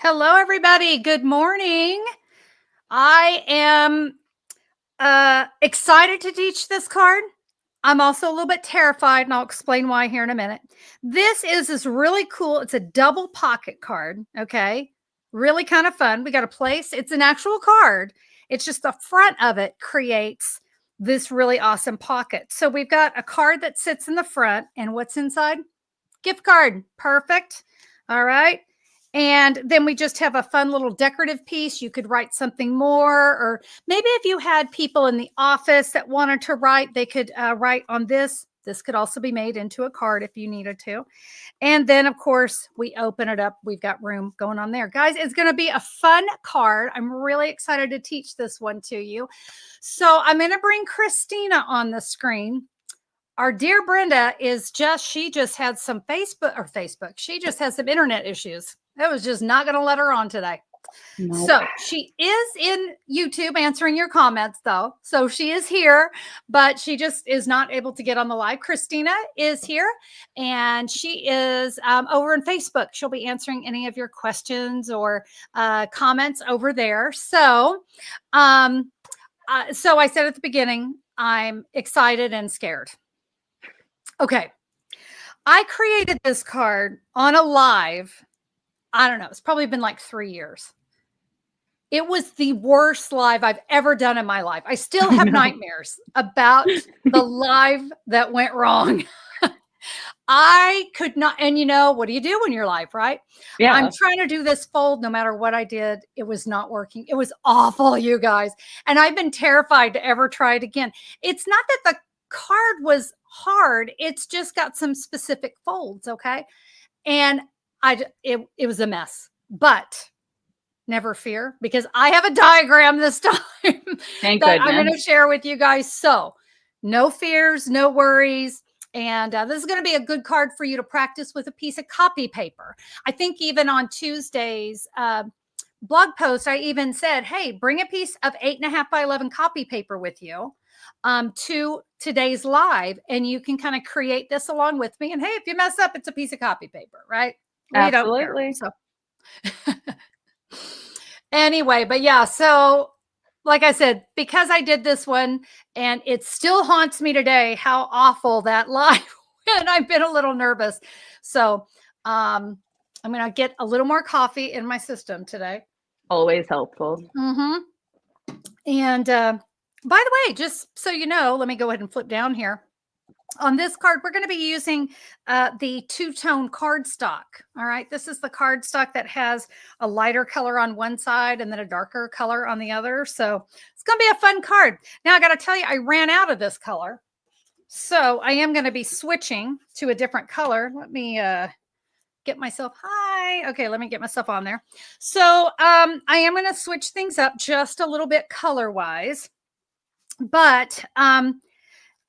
Hello, everybody. Good morning. I am excited to teach this card. I'm also a little bit terrified, and I'll explain why here in a minute. This really cool. It's a double pocket card. Okay. Really kind of fun. We got a place. It's an actual card. It's just the front of it creates this really awesome pocket. So we've got a card that sits in the front, and what's inside? Gift card. Perfect. All right. And then we just have a fun little decorative piece. You could write something more, or maybe if you had people in the office that wanted to write, they could write on this. This could also be made into a card if you needed to. And then, of course, we open it up. We've got room going on there. Guys, it's going to be a fun card. I'm really excited to teach this one to you. So I'm going to bring Christina on the screen. Our dear Brenda she just had some she just has some internet issues. That was just not going to let her on today. Nope. So she is in YouTube answering your comments, though. So she is here, but she just is not able to get on the live. Christina is here, and she is over on Facebook. She'll be answering any of your questions or comments over there. So I said at the beginning, I'm excited and scared. Okay. I created this card on a live. I don't know. It's probably been like 3 years. It was the worst live I've ever done in my life. I still have nightmares about the live that went wrong. I could not. And what do you do when you're live, right? Yeah. I'm trying to do this fold no matter what I did. It was not working. It was awful, you guys. And I've been terrified to ever try it again. It's not that the card was hard. It's just got some specific folds. Okay. And it was a mess, but never fear, because I have a diagram this time that I'm going to share with you guys. So no fears, no worries. And this is going to be a good card for you to practice with a piece of copy paper. I think even on Tuesday's blog post, I even said, hey, bring a piece of 8.5 by 11 copy paper with you to today's live, and you can kind of create this along with me. And hey, if you mess up, it's a piece of copy paper, right? Absolutely. So anyway, but yeah, so like I said, because I did this one and it still haunts me today, how awful that live went. I've been a little nervous. So I'm going to get a little more coffee in my system today. Always helpful. Mm-hmm. And by the way, just so you know, let me go ahead and flip down here. On this card, we're going to be using the two-tone cardstock. All right. This is the cardstock that has a lighter color on one side and then a darker color on the other. So it's going to be a fun card. Now, I got to tell you, I ran out of this color. So I am going to be switching to a different color. Let me get myself. Hi. Okay. Let me get myself on there. So I am going to switch things up just a little bit color-wise. But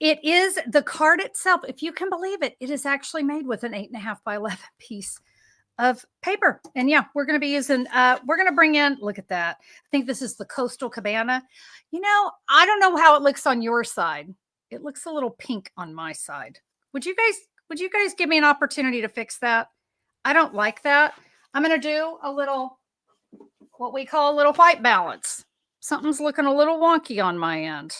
it is the card itself. If you can believe it, it is actually made with an 8.5 by 11 piece of paper. And yeah, we're going to be using, we're going to bring in, look at that. I think this is the Coastal Cabana. I don't know how it looks on your side. It looks a little pink on my side. Would you guys give me an opportunity to fix that? I don't like that. I'm going to do a little, what we call a little white balance. Something's looking a little wonky on my end.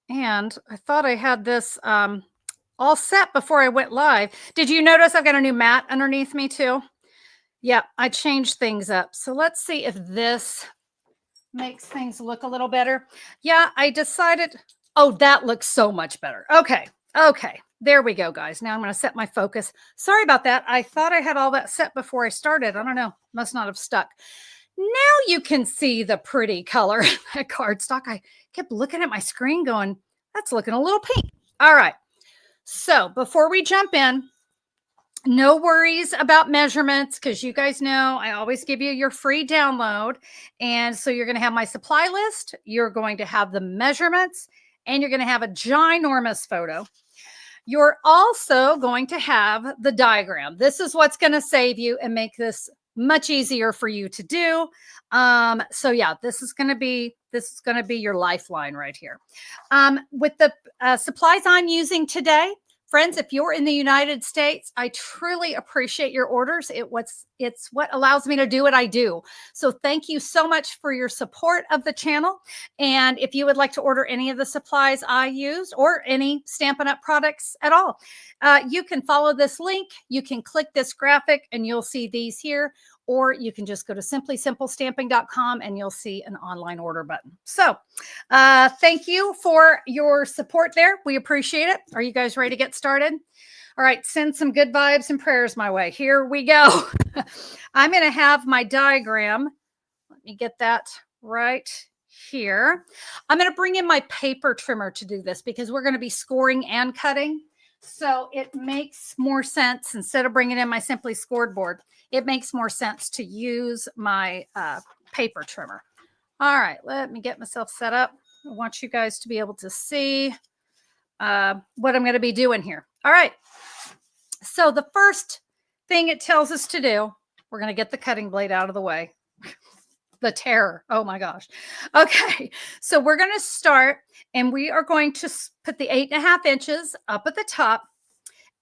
And I thought I had this all set before I went live. Did you notice I've got a new mat underneath me too? Yeah, I changed things up. So let's see if this makes things look a little better. Yeah, I decided, oh, that looks so much better. Okay. There we go, guys. Now I'm going to set my focus. Sorry about that. I thought I had all that set before I started. I don't know. Must not have stuck. Now you can see the pretty color in that cardstock. I kept looking at my screen going, that's looking a little pink. All right. So before we jump in, no worries about measurements, because you guys know I always give you your free download. And so you're going to have my supply list. You're going to have the measurements, and you're going to have a ginormous photo. You're also going to have the diagram. This is what's going to save you and make this much easier for you to do. So yeah, this is going to be your lifeline right here. With the supplies I'm using today Friends, if you're in the United States, I truly appreciate your orders. It's what allows me to do what I do. So thank you so much for your support of the channel. And if you would like to order any of the supplies I used or any Stampin' Up! Products at all, you can follow this link. You can click this graphic and you'll see these here. Or you can just go to simplysimplestamping.com and you'll see an online order button. So thank you for your support there. We appreciate it. Are you guys ready to get started? All right, send some good vibes and prayers my way. Here we go. I'm going to have my diagram. Let me get that right here. I'm going to bring in my paper trimmer to do this because we're going to be scoring and cutting. So it makes more sense, instead of bringing in my Simply Scored board, it makes more sense to use my paper trimmer. All right, let me get myself set up. I want you guys to be able to see what I'm going to be doing here. All right. So the first thing it tells us to do, we're going to get the cutting blade out of the way. The terror. Oh my gosh. Okay. So we're going to start and we are going to put the 8.5 inches up at the top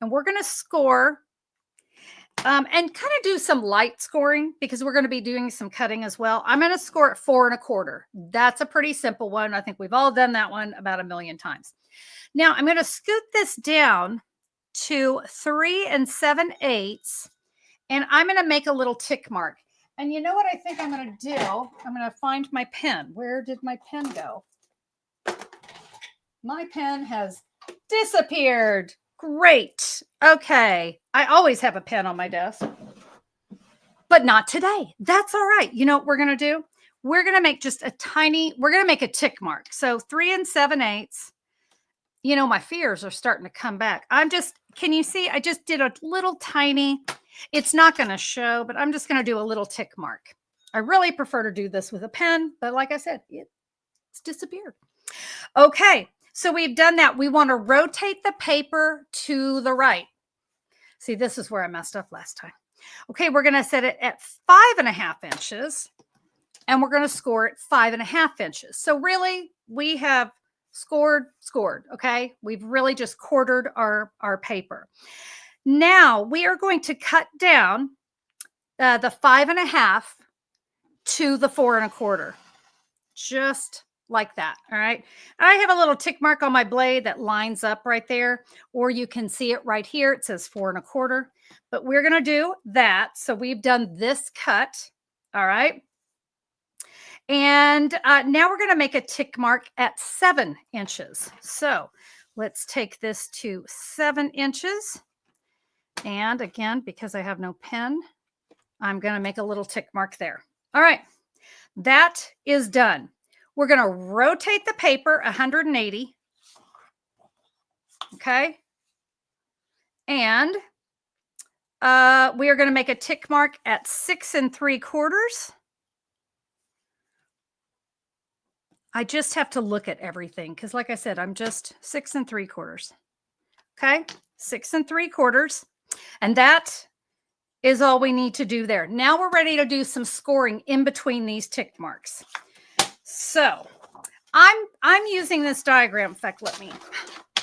and we're going to score and kind of do some light scoring because we're going to be doing some cutting as well. I'm going to score at 4 1/4. That's a pretty simple one. I think we've all done that one about a million times. Now I'm going to scoot this down to 3 7/8 and I'm going to make a little tick mark. And you know what I think I'm going to do? I'm going to find my pen. Where did my pen go? My pen has disappeared. Great. Okay. I always have a pen on my desk, but not today. That's all right. You know what we're going to do? We're going to make just we're going to make a tick mark. So 3 7/8. You know, my fears are starting to come back. Can you see? I just did a little tiny, it's not going to show, but I'm just going to do a little tick mark. I really prefer to do this with a pen, but like I said, it's disappeared. Okay. So we've done that. We want to rotate the paper to the right. See, this is where I messed up last time. Okay. We're going to set it at 5.5 inches and we're going to score it 5.5 inches. So really we have scored. Okay. We've really just quartered our paper. Now we are going to cut down the 5.5 to the 4 1/4, just like that. All right. And I have a little tick mark on my blade that lines up right there, or you can see it right here. It says 4 1/4, but we're going to do that. So we've done this cut. All right. And now we're going to make a tick mark at 7 inches. So let's take this to 7 inches. And again, because I have no pen, I'm going to make a little tick mark there. All right. That is done. We're going to rotate the paper 180. Okay. And we are going to make a tick mark at 6 3/4. I just have to look at everything because, like I said, I'm just 6 3/4. Okay, 6 3/4. And that is all we need to do there. Now we're ready to do some scoring in between these tick marks. So I'm using this diagram. In fact, let me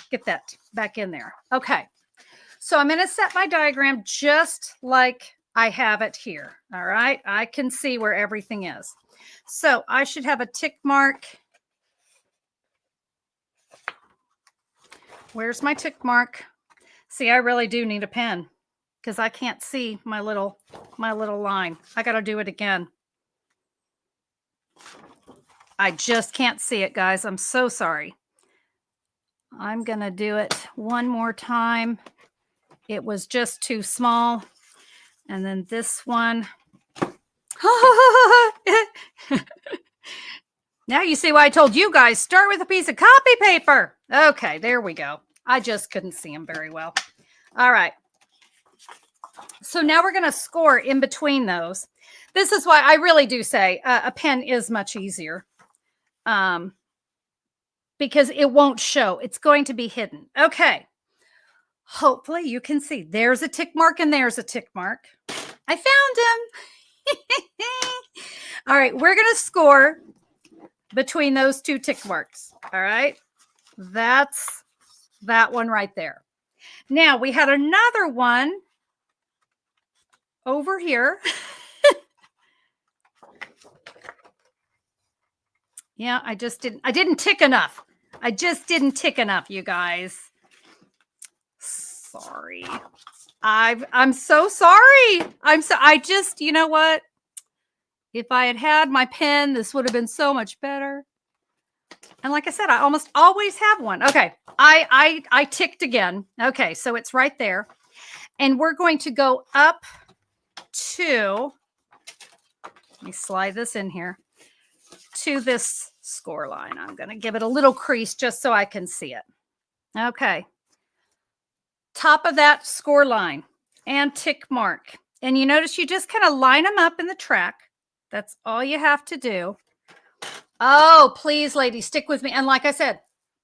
get that back in there. Okay, so I'm going to set my diagram just like I have it here. All right, I can see where everything is. So I should have a tick mark. Where's my tick mark? See, I really do need a pen because I can't see my little line. I got to do it again. I just can't see it, guys. I'm so sorry. I'm going to do it one more time. It was just too small. And then this one. Now you see why I told you guys, start with a piece of copy paper. Okay, there we go. I just couldn't see them very well. All right. So now we're going to score in between those. This is why I really do say a pen is much easier because it won't show. It's going to be hidden. Okay. Hopefully you can see. There's a tick mark and there's a tick mark. I found him. All right. We're going to score between those two tick marks. All right. That's that one right there. Now we had another one over here. Yeah, I didn't tick enough. I just didn't tick enough, you guys. Sorry. I'm so sorry. You know what? If I had had my pen, this would have been so much better. And like I said, I almost always have one. Okay. I ticked again. Okay. So it's right there. And we're going to go up to, let me slide this in here, to this score line. I'm going to give it a little crease just so I can see it. Okay. Top of that score line and tick mark. And you notice you just kind of line them up in the track. That's all you have to do. Oh, please, ladies, stick with me. And like I said,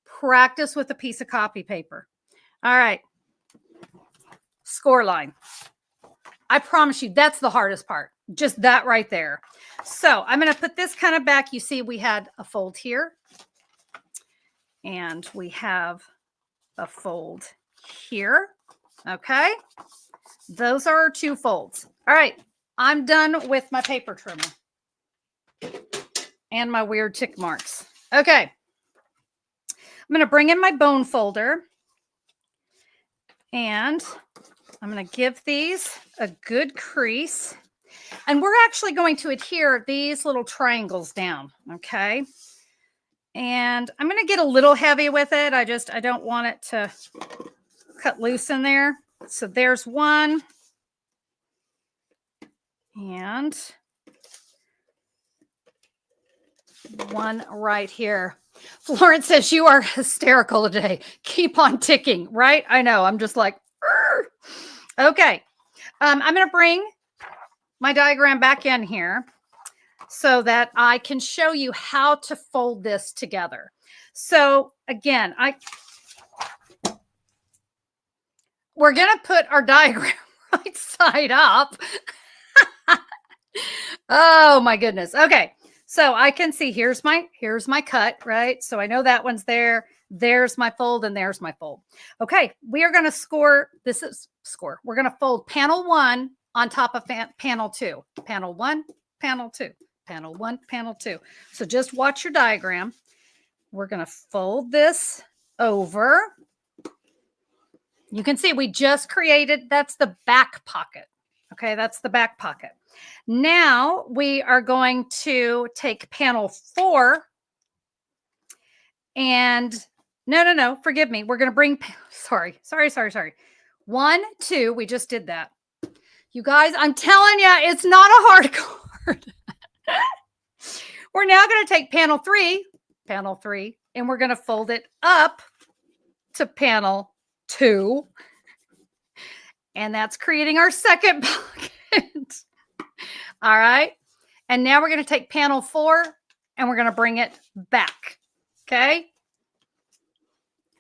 practice with a piece of copy paper. All right. Score line. I promise you, that's the hardest part. Just that right there. So I'm going to put this kind of back. You see, we had a fold here. And we have a fold here. Okay. Those are our two folds. All right. I'm done with my paper trimmer and my weird tick marks. Okay. I'm going to bring in my bone folder and I'm going to give these a good crease. And we're actually going to adhere these little triangles down. Okay. And I'm going to get a little heavy with it. I don't want it to cut loose in there. So there's one. And one right here. Florence says, you are hysterical today. Keep on ticking, right? I know. I'm just like, "Urgh." Okay. I'm going to bring my diagram back in here so that I can show you how to fold this together. So again, we're going to put our diagram right side up. Oh my goodness. Okay. So I can see here's my cut, right? So I know that one's there. There's my fold and there's my fold. Okay. We are going to score. This is score. We're going to fold panel 1 on top of panel 2. Panel 1, panel 2, panel 1, panel 2. So just watch your diagram. We're going to fold this over. You can see we just created, that's the back pocket. Okay, that's the back pocket. Now we are going to take panel 4 and no, forgive me. We're going to bring, sorry. 1, 2, we just did that. You guys, I'm telling you, it's not a hard card. We're now going to take panel 3, and we're going to fold it up to panel 2. And that's creating our second pocket. All right. And now we're going to take panel 4 and we're going to bring it back. Okay.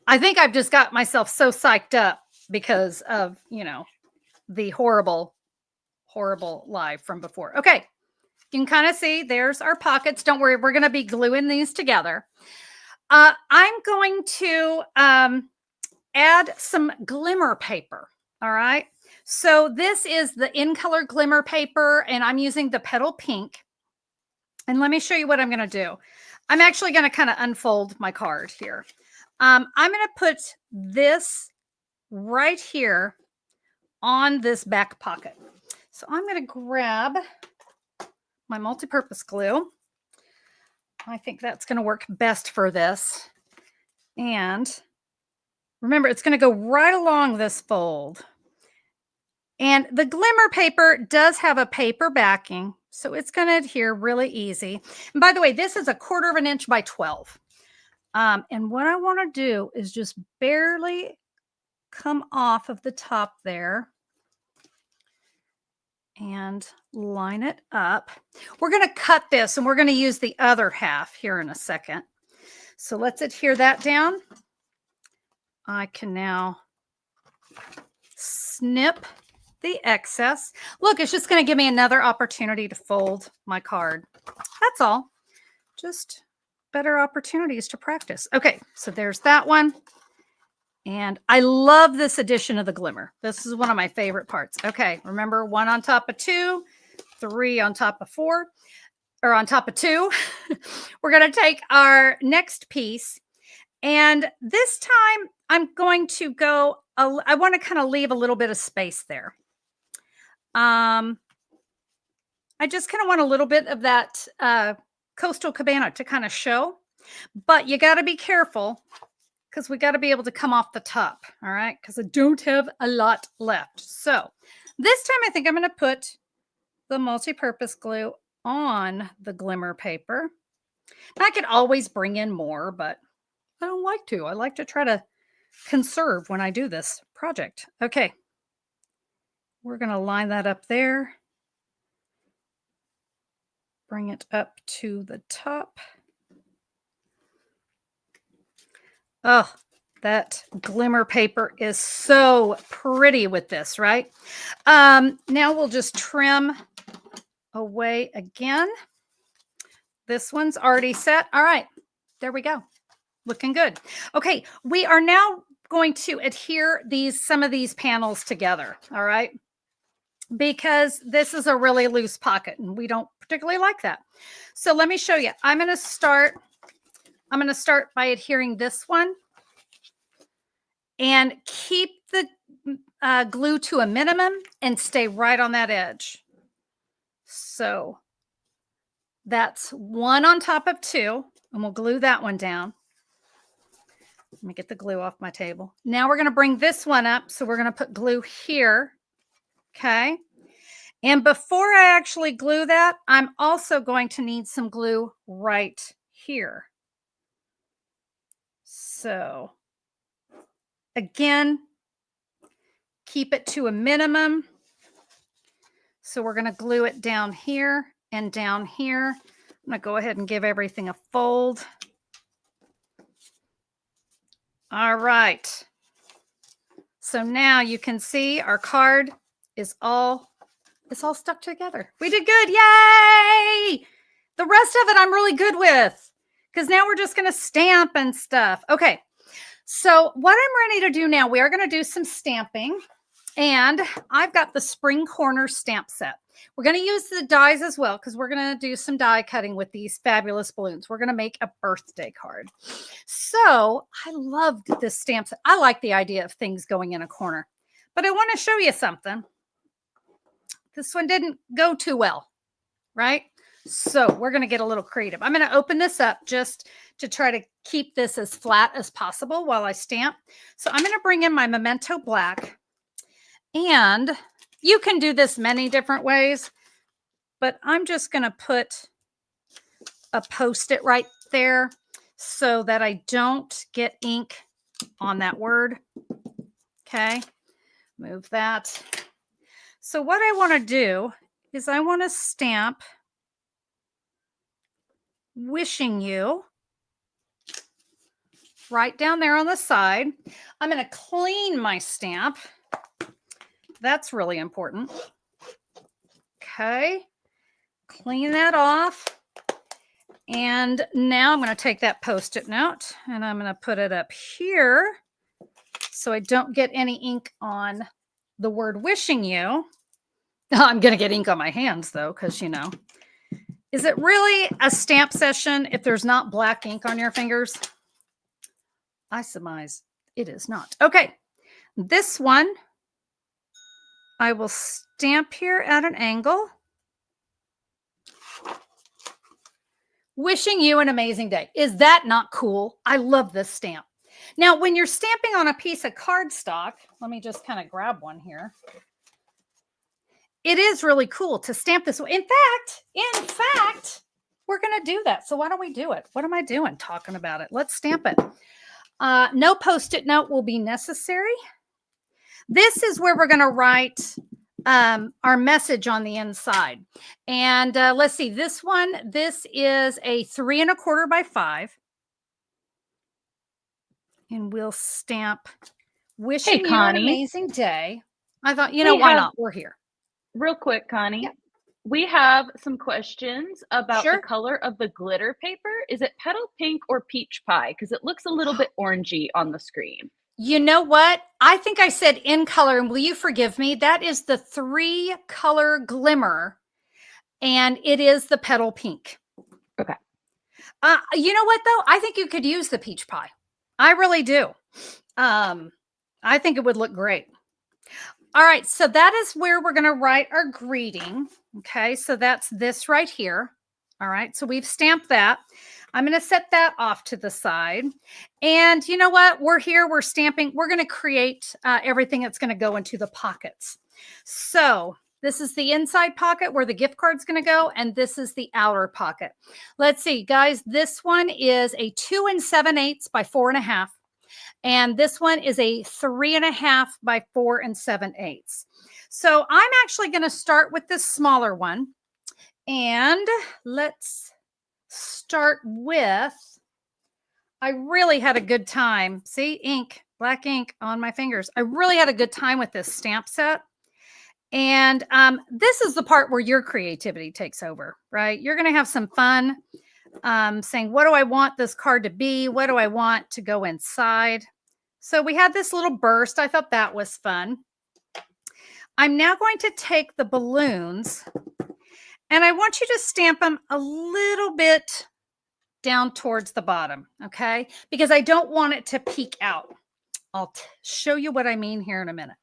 I think I've just got myself so psyched up because of, the horrible live from before. Okay. You can kind of see there's our pockets. Don't worry. We're going to be gluing these together. I'm going to add some glimmer paper. All right. So this is the in color glimmer paper and I'm using the petal pink. And let me show you what I'm going to do. I'm actually going to kind of unfold my card here. I'm going to put this right here on this back pocket. So I'm going to grab my multi-purpose glue. I think that's going to work best for this. And remember, it's going to go right along this fold. And the glimmer paper does have a paper backing, so it's going to adhere really easy. And by the way, this is 1/4 of an inch by 12. And what I want to do is just barely come off of the top there and line it up. We're going to cut this and we're going to use the other half here in a second. So let's adhere that down. I can now snip the excess. Look, it's just going to give me another opportunity to fold my card. That's all. Just better opportunities to practice. Okay, so there's that one. And I love this addition of the glimmer. This is one of my favorite parts. Okay, remember 1 on top of 2, 3 on top of 4, or on top of 2. We're going to take our next piece. And this time I'm going to go, I want to kind of leave a little bit of space there. I just kind of want a little bit of that coastal cabana to kind of show, but you got to be careful because we got to be able to come off the top. All right. Because I don't have a lot left. So this time I think I'm going to put the multi-purpose glue on the glimmer paper. I could always bring in more, but I don't like to. I like to try to conserve when I do this project. Okay. We're going to line that up there. Bring it up to the top. Oh, that glimmer paper is so pretty with this, right? Now we'll just trim away again. This one's already set. All right, there we go. Looking good. Okay, we are now going to adhere some of these panels together, all right? Because this is a really loose pocket and we don't particularly like that. So let me show you. I'm going to start by adhering this one and keep the glue to a minimum and stay right on that edge. So that's 1 on top of 2, and we'll glue that one down. Let me get the glue off my table. Now we're going to bring this one up. So we're going to put glue here. Okay. And before I actually glue that, I'm also going to need some glue right here. So again, keep it to a minimum. So we're going to glue it down here and down here. I'm going to go ahead and give everything a fold. All right. So now you can see our card is all stuck together. We did good. Yay! The rest of it I'm really good with because now we're just going to stamp and stuff. Okay. So what I'm ready to do now, we are going to do some stamping. And I've got the spring corner stamp set. We're going to use the dies as well because we're going to do some die cutting with these fabulous balloons. We're going to make a birthday card. So I loved this stamp set. I like the idea of things going in a corner, but I want to show you something. This one didn't go too well, right? So we're going to get a little creative. I'm going to open this up just to try to keep this as flat as possible while I stamp. So I'm going to bring in my Memento Black. And you can do this many different ways, but I'm just going to put a Post-it right there so that I don't get ink on that word. Okay, move that. So what I want to do is I want to stamp wishing you right down there on the side. I'm going to clean my stamp. That's really important. Okay, clean that off. And now I'm going to take that Post-it note and I'm going to put it up here so I don't get any ink on the word wishing you. I'm going to get ink on my hands though, because you know, is it really a stamp session if there's not black ink on your fingers? I surmise it is not. Okay, this one I will stamp here at an angle. Wishing you an amazing day. Is that not cool? I love this stamp. Now, when you're stamping on a piece of cardstock, let me just kind of grab one here. It is really cool to stamp this way. In fact, we're going to do that. So why don't we do it? What am I doing talking about it? Let's stamp it. No Post-it note will be necessary. This is where we're going to write our message on the inside. And let's see, this is a 3 1/4 by 5. And we'll stamp wishing you an amazing day. I thought, you know, why not? We're here. Real quick, Connie. Yeah. We have some questions about the color of the glitter paper. Is it petal pink or peach pie? Because it looks a little bit orangey on the screen. You know what? I think I said in color, and will you forgive me? That is the 3-color glimmer, and it is the petal pink. Okay. You know what, though? I think you could use the peach pie. I really do. I think it would look great. All right, so that is where we're going to write our greeting. Okay, so that's this right here. All right, so we've stamped that. I'm going to set that off to the side. And you know what? We're here, we're stamping. We're going to create everything that's going to go into the pockets. So this is the inside pocket where the gift card's going to go, and this is the outer pocket. Let's see, guys. This one is a 2 7/8 by 4.5. And this one is a 3.5 by 4 7/8. So I'm actually going to start with this smaller one. And let's start with, I really had a good time. See, ink, black ink on my fingers. I really had a good time with this stamp set. And this is the part where your creativity takes over, right? You're going to have some fun saying, what do I want this card to be? What do I want to go inside? So we had this little burst. I thought that was fun. I'm now going to take the balloons, and I want you to stamp them a little bit down towards the bottom, okay? Because I don't want it to peek out. I'll show you what I mean here in a minute.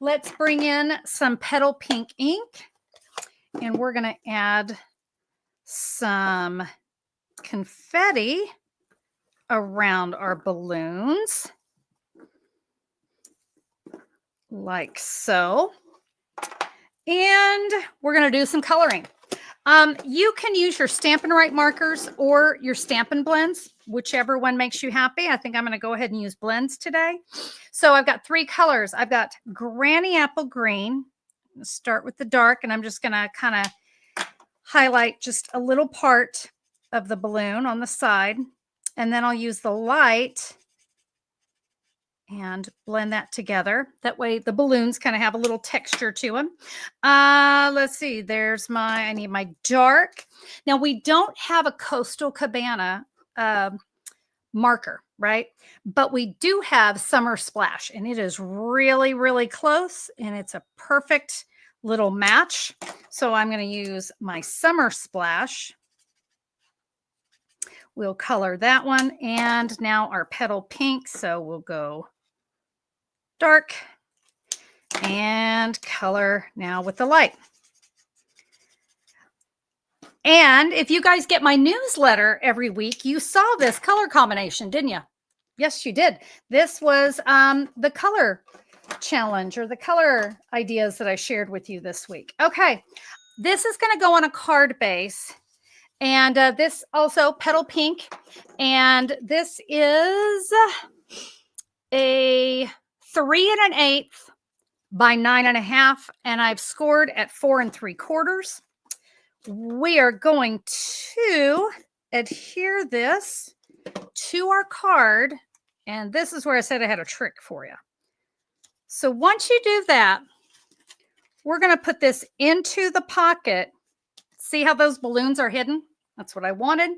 Let's bring in some petal pink ink, and we're going to add some confetti around our balloons, like so. And we're going to do some coloring. You can use your Stampin' Write markers or your Stampin' Blends, whichever one makes you happy. I think I'm going to go ahead and use blends today. So I've got 3 colors. I've got Granny Apple Green. Start with the dark, and I'm just going to kind of highlight just a little part of the balloon on the side. And then I'll use the light and blend that together. That way the balloons kind of have a little texture to them. Let's see, there's I need my dark. Now we don't have a Coastal Cabana marker, right? But we do have Summer Splash, and it is really, really close, and it's a perfect little match. So I'm going to use my Summer Splash. We'll color that one, and now our petal pink. So we'll go dark and color now with the light. And if you guys get my newsletter every week, you saw this color combination, didn't you? Yes, you did. This was the color challenge, or the color ideas that I shared with you this week. Okay, this is going to go on a card base. And this also petal pink. And this is a 3 1/8 by 9.5. And I've scored at 4 3/4. We are going to adhere this to our card. And this is where I said I had a trick for you. So once you do that, we're going to put this into the pocket. See how those balloons are hidden? That's what I wanted.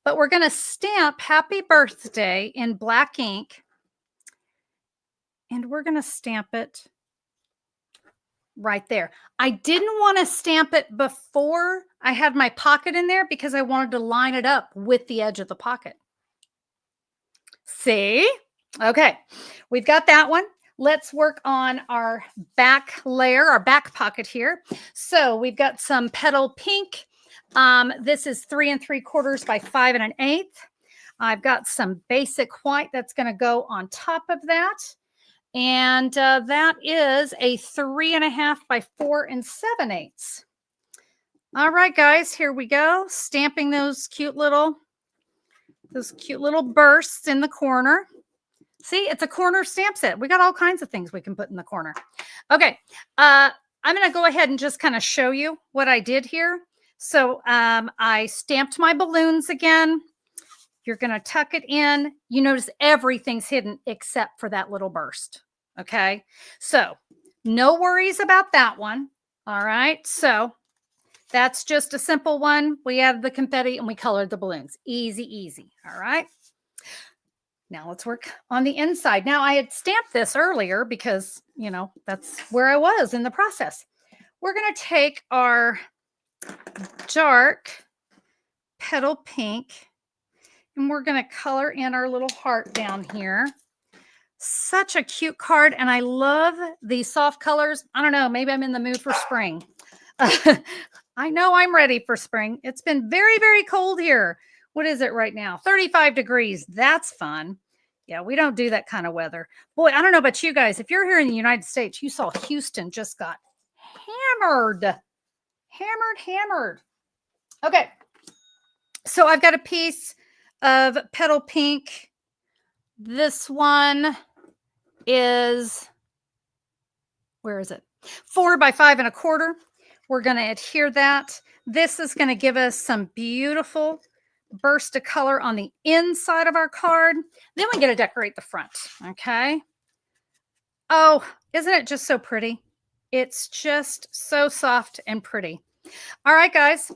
But we're going to stamp Happy Birthday in black ink. And we're going to stamp it right there. I didn't want to stamp it before I had my pocket in there because I wanted to line it up with the edge of the pocket. See? Okay, we've got that one. Let's work on our back layer, our back pocket here. So we've got some petal pink. This is 3 3/4 by 5 1/8. I've got some basic white that's going to go on top of that. And that is a 3.5 by 4 7/8. All right, guys, here we go. Stamping those cute little bursts in the corner. See, it's a corner stamp set. We got all kinds of things we can put in the corner. Okay, I'm going to go ahead and just kind of show you what I did here. So I stamped my balloons again. You're going to tuck it in. You notice everything's hidden except for that little burst. Okay, so no worries about that one. All right, so that's just a simple one. We added the confetti and we colored the balloons. Easy, easy. All right. Now let's work on the inside. Now I had stamped this earlier because, you know, that's where I was in the process. We're going to take our dark petal pink and we're going to color in our little heart down here. Such a cute card. And I love these soft colors. I don't know, maybe I'm in the mood for spring. I know I'm ready for spring. It's been very, very cold here. What is it right now? 35 degrees. That's fun. Yeah, we don't do that kind of weather. Boy, I don't know about you guys. If you're here in the United States, you saw Houston just got hammered. Hammered. Okay. So I've got a piece of petal pink. This one is, where is it? 4 by 5 1/4. We're going to adhere that. This is going to give us some beautiful burst of color on the inside of our card. Then we get to decorate the front. Okay. Oh, isn't it just so pretty? It's just so soft and pretty. All right, guys.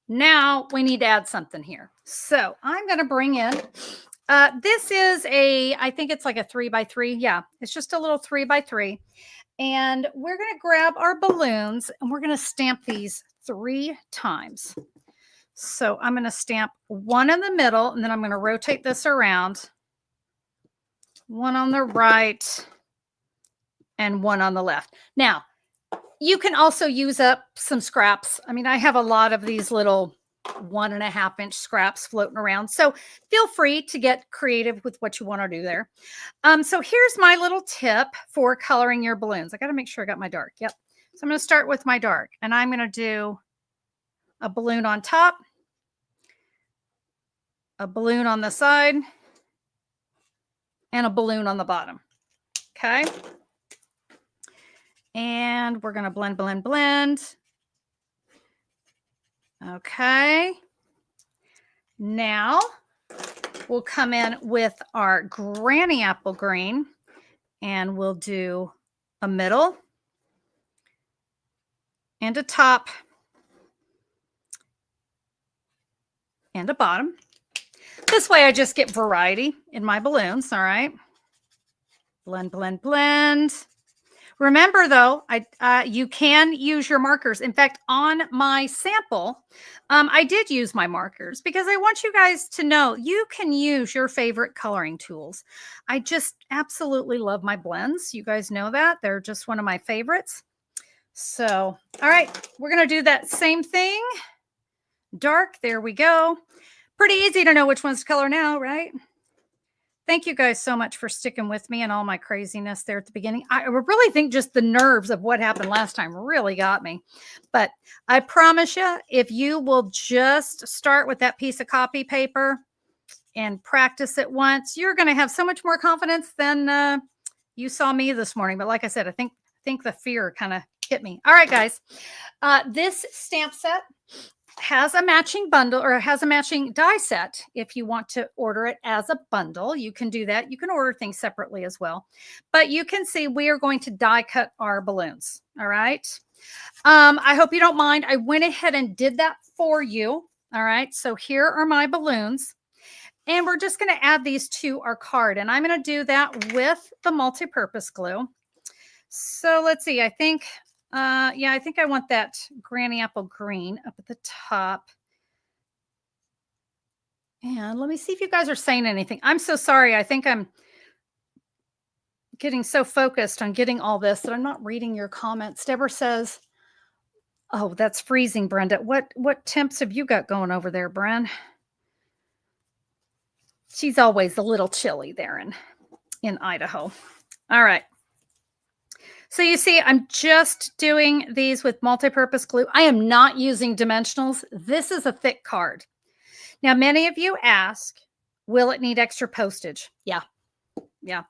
Now we need to add something here. So I'm going to bring in, this is I think it's like a 3 by 3. Yeah, it's just a little 3 by 3. And we're going to grab our balloons and we're going to stamp these 3 times. So I'm going to stamp one in the middle and then I'm going to rotate this around. One on the right and one on the left. Now, you can also use up some scraps. I mean, I have a lot of these little 1.5 inch scraps floating around. So feel free to get creative with what you want to do there. So here's my little tip for coloring your balloons. I got to make sure I got my dark. Yep. So I'm going to start with my dark and I'm going to do a balloon on top, a balloon on the side, and a balloon on the bottom. Okay. And we're going to blend. Okay. Now we'll come in with our granny apple green and we'll do a middle and a top and a bottom. This way I just get variety in my balloons. All right. Blend. Remember though, you can use your markers. In fact, on my sample, I did use my markers because I want you guys to know you can use your favorite coloring tools. I just absolutely love my blends. You guys know that. They're just one of my favorites. So, all right, we're going to do that same thing. Dark, there we go. Pretty easy to know which ones to color now, right? Thank you guys so much for sticking with me and all my craziness there at the beginning. I really think just the nerves of what happened last time really got me. But I promise you, if you will just start with that piece of copy paper and practice it once, you're going to have so much more confidence than you saw me this morning. But like I said, I think the fear kind of hit me. All right, guys. This stamp set has a matching bundle or has a matching die set. If you want to order it as a bundle, you can do that. You can order things separately as well. But you can see we are going to die cut our balloons. All right. I hope you don't mind. I went ahead and did that for you. All right. So here are my balloons. And we're just going to add these to our card. And I'm going to do that with the multi-purpose glue. So let's see. I think I want that granny apple green up at the top. And let me see if you guys are saying anything. I'm so sorry. I think I'm getting so focused on getting all this that I'm not reading your comments. Deborah says, oh, that's freezing, Brenda. What temps have you got going over there, Bren? She's always a little chilly there in Idaho. All right. So you see, I'm just doing these with multi-purpose glue. I am not using dimensionals. This is a thick card. Now, many of you ask, will it need extra postage? Yeah,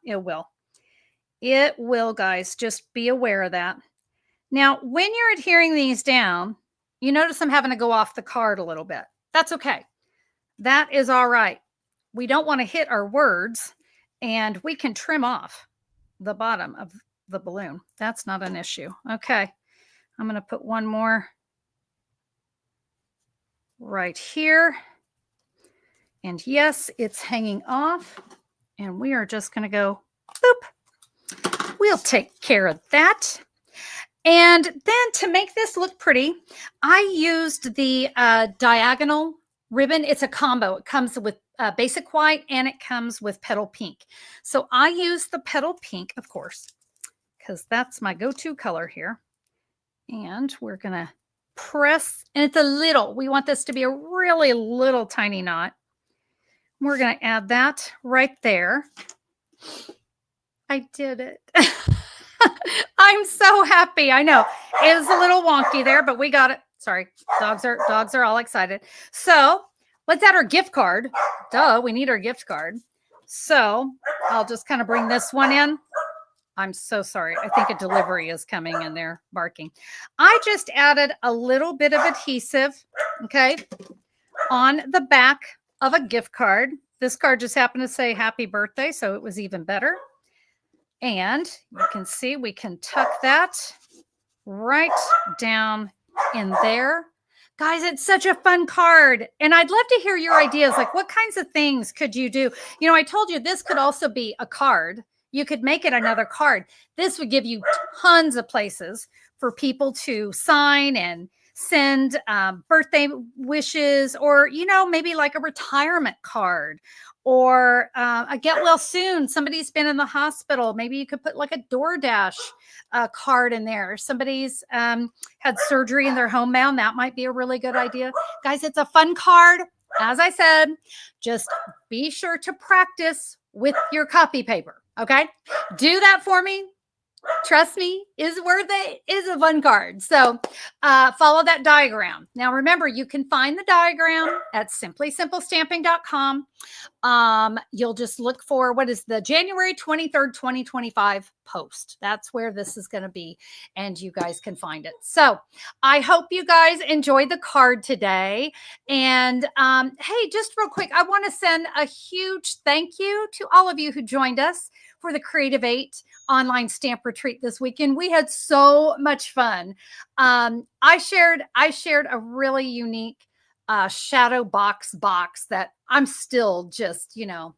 it will. It will, guys. Just be aware of that. Now, when you're adhering these down, you notice I'm having to go off the card a little bit. That's okay. That is all right. We don't want to hit our words, and we can trim off the bottom of the balloon. That's not an issue. Okay. I'm going to put one more right here. And yes, it's hanging off. And we are just going to go, boop. We'll take care of that. And then to make this look pretty, I used the diagonal ribbon. It's a combo. It comes with basic white and it comes with petal pink. So I use the petal pink, of course, because that's my go-to color here. And we're going to press, and it's a little, we want this to be a really little tiny knot. We're going to add that right there. I did it. I'm so happy. I know it was a little wonky there, but we got it. Sorry, dogs are all excited. So let's add our gift card. Duh, we need our gift card. So I'll just kind of bring this one in. I'm so sorry. I think a delivery is coming and they're barking. I just added a little bit of adhesive, okay, on the back of a gift card. This card just happened to say happy birthday, so it was even better. And you can see we can tuck that right down in there. Guys, it's such a fun card. And I'd love to hear your ideas. Like, what kinds of things could you do? You know, I told you this could also be a card. You could make it another card. This would give you tons of places for people to sign and send birthday wishes, or, you know, maybe like a retirement card, or a get well soon. Somebody's been in the hospital. Maybe you could put like a DoorDash card in there. Somebody's had surgery and they're homebound. That might be a really good idea. Guys, it's a fun card. As I said, just be sure to practice with your copy paper. Okay, do that for me. Trust me, is worth it. Is a fun card. So follow that diagram. Now remember, you can find the diagram at simplysimplestamping.com. You'll just look for what is the January 23rd, 2025 post. That's where this is going to be, and you guys can find it. So I hope you guys enjoyed the card today. And hey, just real quick, I want to send a huge thank you to all of you who joined us for the Creative 8 online stamp retreat this weekend. We had so much fun. I shared a really unique shadow box that I'm still just, you know,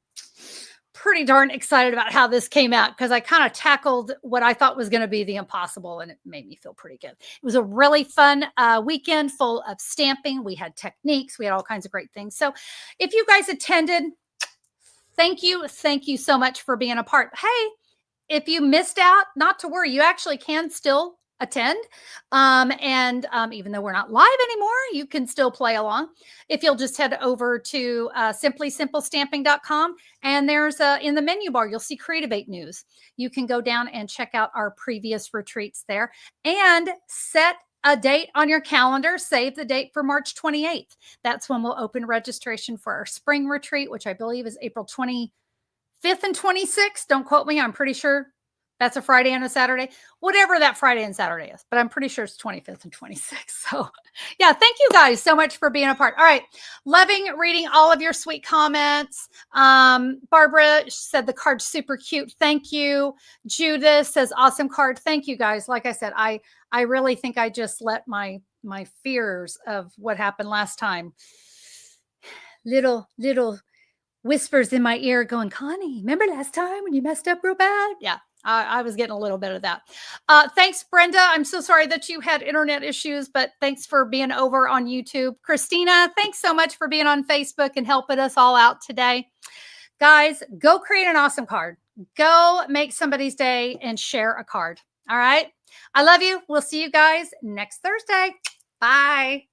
pretty darn excited about how this came out, because I kind of tackled what I thought was going to be the impossible, and it made me feel pretty good. It was a really fun weekend full of stamping. We had techniques. We had all kinds of great things. So if you guys attended, thank you. Thank you so much for being a part. Hey, if you missed out, not to worry. You actually can still attend. Even though we're not live anymore, you can still play along. If you'll just head over to simplysimplestamping.com, and there's in the menu bar, you'll see Creative 8 News. You can go down and check out our previous retreats there and set a date on your calendar. Save the date for March 28th. That's when we'll open registration for our spring retreat, which I believe is April 25th and 26th. Don't quote me. I'm pretty sure that's a Friday and a Saturday, whatever that Friday and Saturday is, but I'm pretty sure it's 25th and 26th. So yeah, thank you guys so much for being a part. All right. Loving reading all of your sweet comments. Barbara said the card's super cute. Thank you. Judith says awesome card. Thank you guys. Like I said, I really think I just let my fears of what happened last time, little whispers in my ear going, Connie, remember last time when you messed up real bad? Yeah. I was getting a little bit of that. Thanks, Brenda. I'm so sorry that you had internet issues, but thanks for being over on YouTube. Christina, thanks so much for being on Facebook and helping us all out today. Guys, go create an awesome card. Go make somebody's day and share a card. All right. I love you. We'll see you guys next Thursday. Bye.